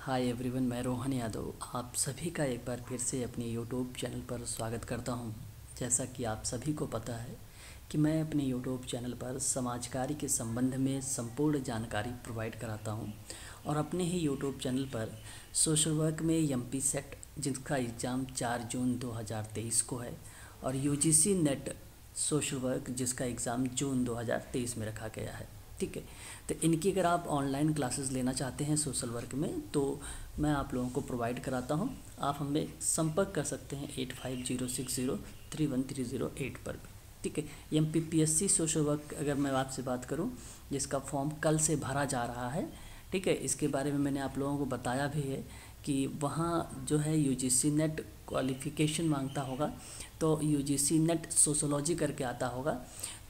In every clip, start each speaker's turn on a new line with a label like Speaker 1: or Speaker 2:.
Speaker 1: Hi everyone, मैं रोहन यादव आप सभी का एक बार फिर से अपने यूट्यूब चैनल पर स्वागत करता हूं। जैसा कि आप सभी को पता है कि मैं अपने यूट्यूब चैनल पर समाज कार्य के संबंध में संपूर्ण जानकारी प्रोवाइड कराता हूं और अपने ही यूट्यूब चैनल पर सोशल वर्क में एमपी सेट जिसका एग्ज़ाम 4 जून 2023 को है और यूजीसी नेट सोशल वर्क जिसका एग्ज़ाम जून 2023 में रखा गया है। ठीक है, तो इनकी अगर आप ऑनलाइन क्लासेस लेना चाहते हैं सोशल वर्क में तो मैं आप लोगों को प्रोवाइड कराता हूं। आप हमें संपर्क कर सकते हैं 8506031308 पर भी। ठीक है, एमपीपीएससी सोशल वर्क अगर मैं आपसे बात करूं जिसका फॉर्म कल से भरा जा रहा है। ठीक है, इसके बारे में मैंने आप लोगों को बताया भी है कि वहाँ जो है यूजीसी नेट क्वालिफ़िकेशन मांगता होगा, तो यूजीसी नेट सोशोलॉजी करके आता होगा,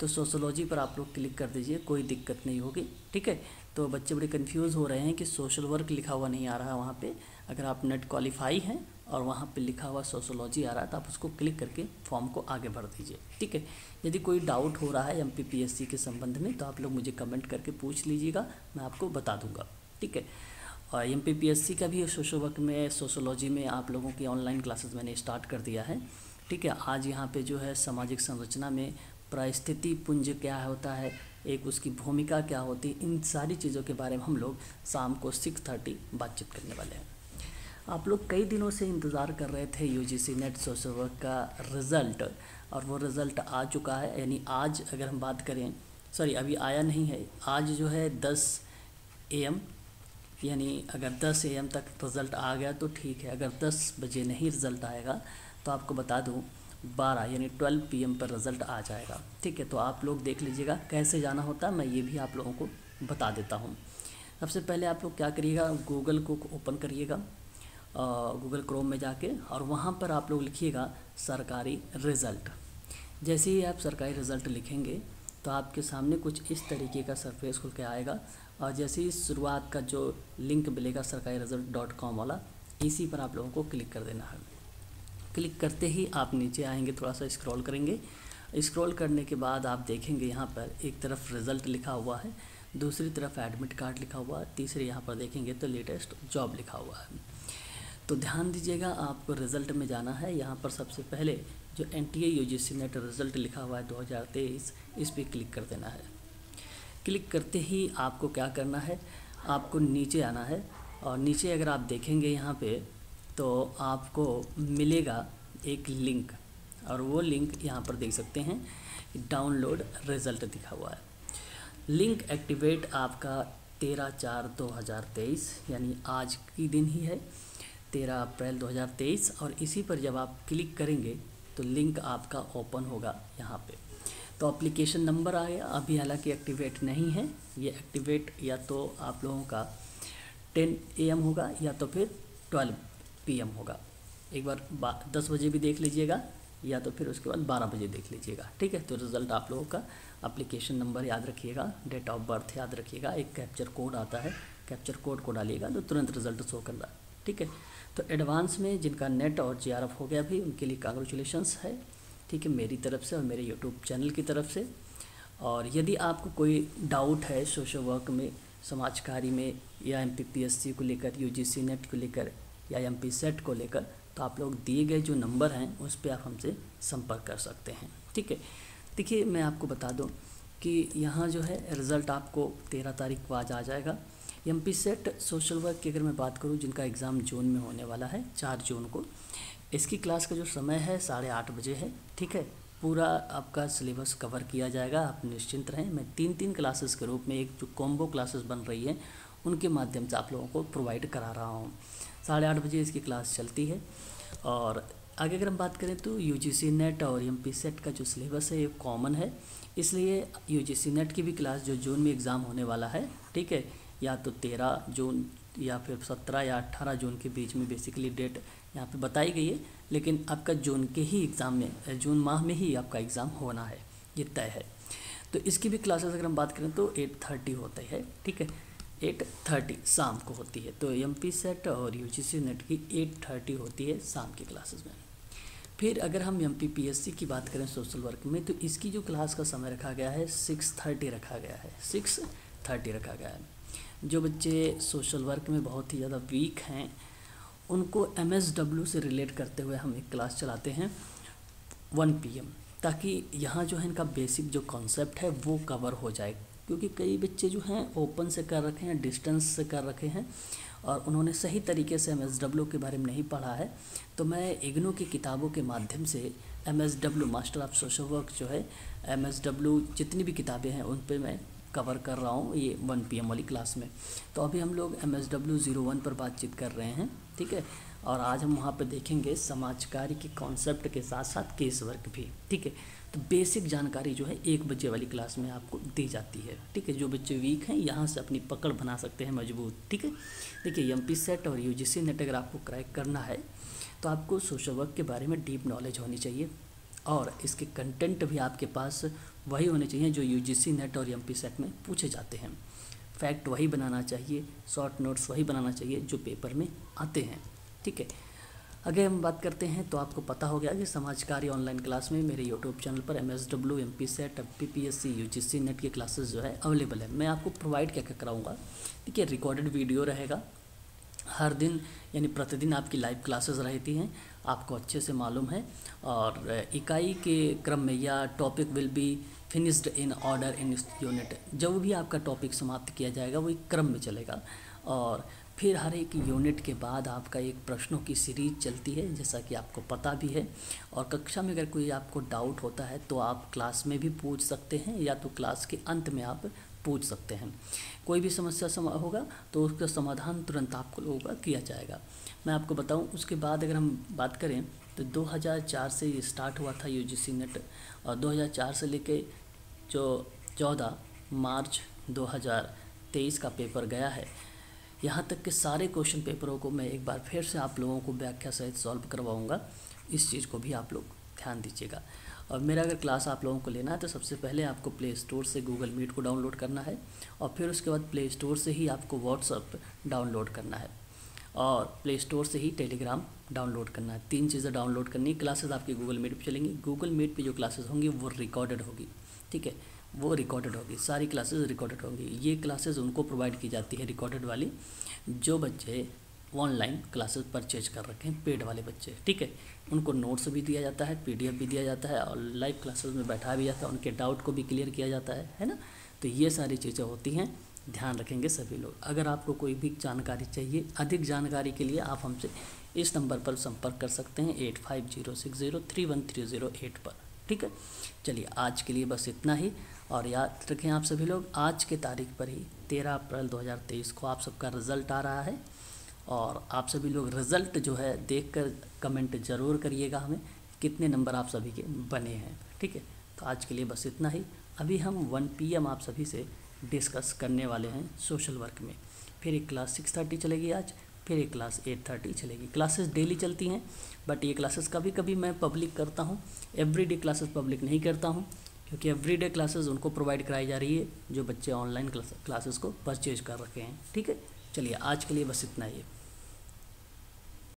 Speaker 1: तो सोशोलॉजी पर आप लोग क्लिक कर दीजिए, कोई दिक्कत नहीं होगी। ठीक है, तो बच्चे बड़े कंफ्यूज हो रहे हैं कि सोशल वर्क लिखा हुआ नहीं आ रहा वहाँ पे। अगर आप नेट क्वालिफाई हैं और वहाँ पे लिखा हुआ सोशोलॉजी आ रहा है तो आप उसको क्लिक करके फॉर्म को आगे भर दीजिए। ठीक है, यदि कोई डाउट हो रहा है एमपीपीएससी के संबंध में तो आप लोग मुझे कमेंट करके पूछ लीजिएगा, मैं आपको बता दूँगा। ठीक है, और एमपीपीएससी का भी सोशल वर्क में सोशोलॉजी में आप लोगों की ऑनलाइन क्लासेस मैंने स्टार्ट कर दिया है। ठीक है, आज यहाँ पे जो है सामाजिक संरचना में परिस्थिति पुंज क्या होता है, एक उसकी भूमिका क्या होती है, इन सारी चीज़ों के बारे में हम लोग शाम को 6:30 बातचीत करने वाले हैं। आप लोग कई दिनों से इंतज़ार कर रहे थे यूजीसी नेट सोशल वर्क का रिज़ल्ट और वो रिज़ल्ट आ चुका है। यानी आज अगर हम बात करें, सॉरी अभी आया नहीं है, आज जो है 10 AM, यानी अगर 10 AM तक रिज़ल्ट आ गया तो ठीक है। अगर 10 बजे नहीं रिज़ल्ट आएगा तो आपको बता दूं 12 यानी 12 PM पर रिज़ल्ट आ जाएगा। ठीक है, तो आप लोग देख लीजिएगा कैसे जाना होता है, मैं ये भी आप लोगों को बता देता हूँ। सबसे पहले आप लोग क्या करिएगा, गूगल को ओपन करिएगा, गूगल क्रोम में जाके, और वहाँ पर आप लोग लिखिएगा सरकारी रिज़ल्ट। जैसे ही आप सरकारी रिज़ल्ट लिखेंगे तो आपके सामने कुछ इस तरीके का सरफेस खुल के आएगा और जैसे ही शुरुआत का जो लिंक मिलेगा सरकारी रिज़ल्ट.com वाला, इसी पर आप लोगों को क्लिक कर देना है। क्लिक करते ही आप नीचे आएंगे, थोड़ा सा स्क्रॉल करेंगे। स्क्रॉल करने के बाद आप देखेंगे यहाँ पर एक तरफ रिज़ल्ट लिखा हुआ है, दूसरी तरफ एडमिट कार्ड लिखा हुआ है, तीसरे यहाँ पर देखेंगे तो लेटेस्ट जॉब लिखा हुआ है। तो ध्यान दीजिएगा, आपको रिज़ल्ट में जाना है। यहाँ पर सबसे पहले जो NTA यूजीसी नेट रिज़ल्ट लिखा हुआ है 2023, इस पर क्लिक कर देना है। क्लिक करते ही आपको क्या करना है, आपको नीचे आना है और नीचे अगर आप देखेंगे यहाँ पे तो आपको मिलेगा एक लिंक, और वो लिंक यहाँ पर देख सकते हैं डाउनलोड रिज़ल्ट दिखा हुआ है। लिंक एक्टिवेट आपका 13/4/2023 यानी आज की दिन ही है, 13 अप्रैल 2023, और इसी पर जब आप क्लिक करेंगे तो लिंक आपका ओपन होगा यहाँ पे। तो एप्लीकेशन नंबर आ गया, अभी हालांकि एक्टिवेट नहीं है, ये एक्टिवेट या तो आप लोगों का 10 AM होगा या तो फिर 12 PM होगा। एक बार 10 बजे भी देख लीजिएगा या तो फिर उसके बाद 12 बजे देख लीजिएगा। ठीक है, तो रिज़ल्ट आप लोगों का एप्लीकेशन नंबर याद रखिएगा, डेट ऑफ बर्थ याद रखिएगा, एक कैप्चर कोड आता है, कैप्चर कोड को डालिएगा तो तुरंत रिज़ल्ट शो कर रहा है। ठीक है, तो एडवांस में जिनका नेट और JRF हो गया भी उनके लिए कांग्रेचुलेशंस है। ठीक है, मेरी तरफ से और मेरे यूट्यूब चैनल की तरफ से। और यदि आपको कोई डाउट है सोशल वर्क में, समाज कार्य में, या एमपीपीएससी को लेकर, यूजीसी नेट को लेकर, या एमपी सेट को लेकर, तो आप लोग दिए गए जो नंबर हैं उस पर आप हमसे संपर्क कर सकते हैं। ठीक है, देखिए मैं आपको बता दूं कि यहाँ जो है रिज़ल्ट आपको 13 तारीख को आज आ जाएगा। एमपी सेट सोशल वर्क की अगर मैं बात करूँ जिनका एग्ज़ाम जून में होने वाला है 4 जून को, इसकी क्लास का जो समय है 8:30 बजे है। ठीक है, पूरा आपका सिलेबस कवर किया जाएगा, आप निश्चिंत रहें। मैं 3 क्लासेस के रूप में, एक जो कॉम्बो क्लासेस बन रही है उनके माध्यम से आप लोगों को प्रोवाइड करा रहा हूँ। 8:30 बजे इसकी क्लास चलती है। और आगे अगर हम बात करें तो यूजीसी नेट और एमपी सेट का जो सिलेबस है ये कॉमन है, इसलिए यूजीसी नेट की भी क्लास जो जून में एग्ज़ाम होने वाला है, ठीक है, या तो 13 जून या फिर 17 या 18 जून के बीच में, बेसिकली डेट यहाँ पे बताई गई है, लेकिन आपका जून के ही एग्ज़ाम में, जून माह में ही आपका एग्ज़ाम होना है, ये तय है। तो इसकी भी क्लासेस अगर हम बात करें तो 8:30 होता है। ठीक है, 8:30 शाम को होती है। तो एमपी सेट और यूजीसी नेट की 8:30 होती है शाम की क्लासेस में। फिर अगर हम एमपीपीएससी की बात करें सोशल वर्क में, तो इसकी जो क्लास का समय रखा गया है 6:30 रखा गया है, 6:30 रखा गया है। जो बच्चे सोशल वर्क में बहुत ही ज़्यादा वीक हैं उनको MSW से रिलेट करते हुए हम एक क्लास चलाते हैं 1 PM, ताकि यहाँ जो है इनका बेसिक जो कॉन्सेप्ट है वो कवर हो जाए। क्योंकि कई बच्चे जो हैं ओपन से कर रखे हैं, डिस्टेंस से कर रखे हैं और उन्होंने सही तरीके से MSW के बारे में नहीं पढ़ा है। तो मैं इग्नू की किताबों के माध्यम से MSW master of social work जो है MSW जितनी भी किताबें हैं उन पे मैं कवर कर रहा हूँ ये 1 PM वाली क्लास में। तो अभी हम लोग MSW 01 पर बातचीत कर रहे हैं, ठीक है। और आज हम वहाँ पर देखेंगे समाज कार्य के कॉन्सेप्ट के साथ साथ केस वर्क भी, ठीक है। तो बेसिक जानकारी जो है 1 बजे वाली क्लास में आपको दी जाती है, ठीक है। जो बच्चे वीक हैं यहाँ से अपनी पकड़ बना सकते हैं मजबूत, ठीक है। देखिए MP सेट और UGC नेट अगर आपको क्रैक करना है तो आपको सोशल वर्क के बारे में डीप नॉलेज होनी चाहिए और इसके कंटेंट भी आपके पास वही होने चाहिए जो UGC नेट और MP सेट में पूछे जाते हैं। फैक्ट वही बनाना चाहिए, शॉर्ट नोट्स वही बनाना चाहिए जो पेपर में आते हैं, ठीक है। अगर हम बात करते हैं तो आपको पता हो गया कि समाज कार्य ऑनलाइन क्लास में मेरे यूट्यूब चैनल पर MSW, MP set, PPSC, UGC net की क्लासेस जो है अवेलेबल है। मैं आपको प्रोवाइड क्या क्या कराऊंगा, देखिए रिकॉर्डेड वीडियो रहेगा हर दिन, यानी प्रतिदिन आपकी लाइव क्लासेस रहती हैं, आपको अच्छे से मालूम है। और इकाई के क्रम में या topic will be finished in order in unit, जब भी आपका टॉपिक समाप्त किया जाएगा वो एक क्रम में चलेगा। और फिर हर एक यूनिट के बाद आपका एक प्रश्नों की सीरीज चलती है जैसा कि आपको पता भी है। और कक्षा में अगर कोई आपको डाउट होता है तो आप क्लास में भी पूछ सकते हैं या तो क्लास के अंत में आप पूछ सकते हैं। कोई भी समस्या होगा तो उसका समाधान तुरंत आपको लोगों का किया जाएगा। मैं आपको बताऊं, उसके बाद अगर हम बात करें तो 2004 से ये स्टार्ट हुआ था UGC नेट और 2004 से लेके जो 14 मार्च 2023 का पेपर गया है, यहाँ तक के सारे क्वेश्चन पेपरों को मैं एक बार फिर से आप लोगों को व्याख्या सहित सॉल्व करवाऊँगा। इस चीज़ को भी आप लोग ध्यान दीजिएगा। और मेरा अगर क्लास आप लोगों को लेना है तो सबसे पहले आपको प्ले स्टोर से गूगल मीट को डाउनलोड करना है और फिर उसके बाद प्ले स्टोर से ही आपको व्हाट्सअप डाउनलोड करना है और प्ले स्टोर से ही टेलीग्राम डाउनलोड करना है। 3 चीज़ें डाउनलोड करनी। क्लासेस आपकी गूगल मीट पे चलेंगी। गूगल मीट पे जो क्लासेस होंगी वो रिकॉर्डेड होगी, ठीक है, वो रिकॉर्डेड होगी, सारी क्लासेस रिकॉर्डेड होंगी। ये क्लासेस उनको प्रोवाइड की जाती है रिकॉर्डेड वाली जो बच्चे ऑनलाइन क्लासेस परचेज कर रखे हैं, पेड वाले बच्चे, ठीक है। उनको नोट्स भी दिया जाता है, PDF भी दिया जाता है और लाइव क्लासेस में बैठा भी जाता है, उनके डाउट को भी क्लियर किया जाता है ना। तो ये सारी चीज़ें होती हैं, ध्यान रखेंगे सभी लोग। अगर आपको कोई भी जानकारी चाहिए, अधिक जानकारी के लिए आप हमसे इस नंबर पर संपर्क कर सकते हैं 8506031308 पर, ठीक है। चलिए आज के लिए बस इतना ही और याद रखें आप सभी लोग, आज के तारीख पर ही 13 अप्रैल 2023 को आप सबका रिज़ल्ट आ रहा है और आप सभी लोग रिज़ल्ट जो है देखकर कमेंट ज़रूर करिएगा हमें कितने नंबर आप सभी के बने हैं, ठीक है। तो आज के लिए बस इतना ही। अभी हम 1 PM आप सभी से डिस्कस करने वाले हैं सोशल वर्क में। फिर एक क्लास 6:30 चलेगी आज, फिर एक क्लास 8:30 चलेगी। क्लासेस डेली चलती हैं बट ये क्लासेस कभी कभी मैं पब्लिक करता हूँ, एवरीडे क्लासेस पब्लिक नहीं करता हूँ क्योंकि एवरीडे क्लासेस उनको प्रोवाइड कराई जा रही है जो बच्चे ऑनलाइन क्लासेस को परचेज कर रखे हैं, ठीक है। चलिए आज के लिए बस इतना ही है।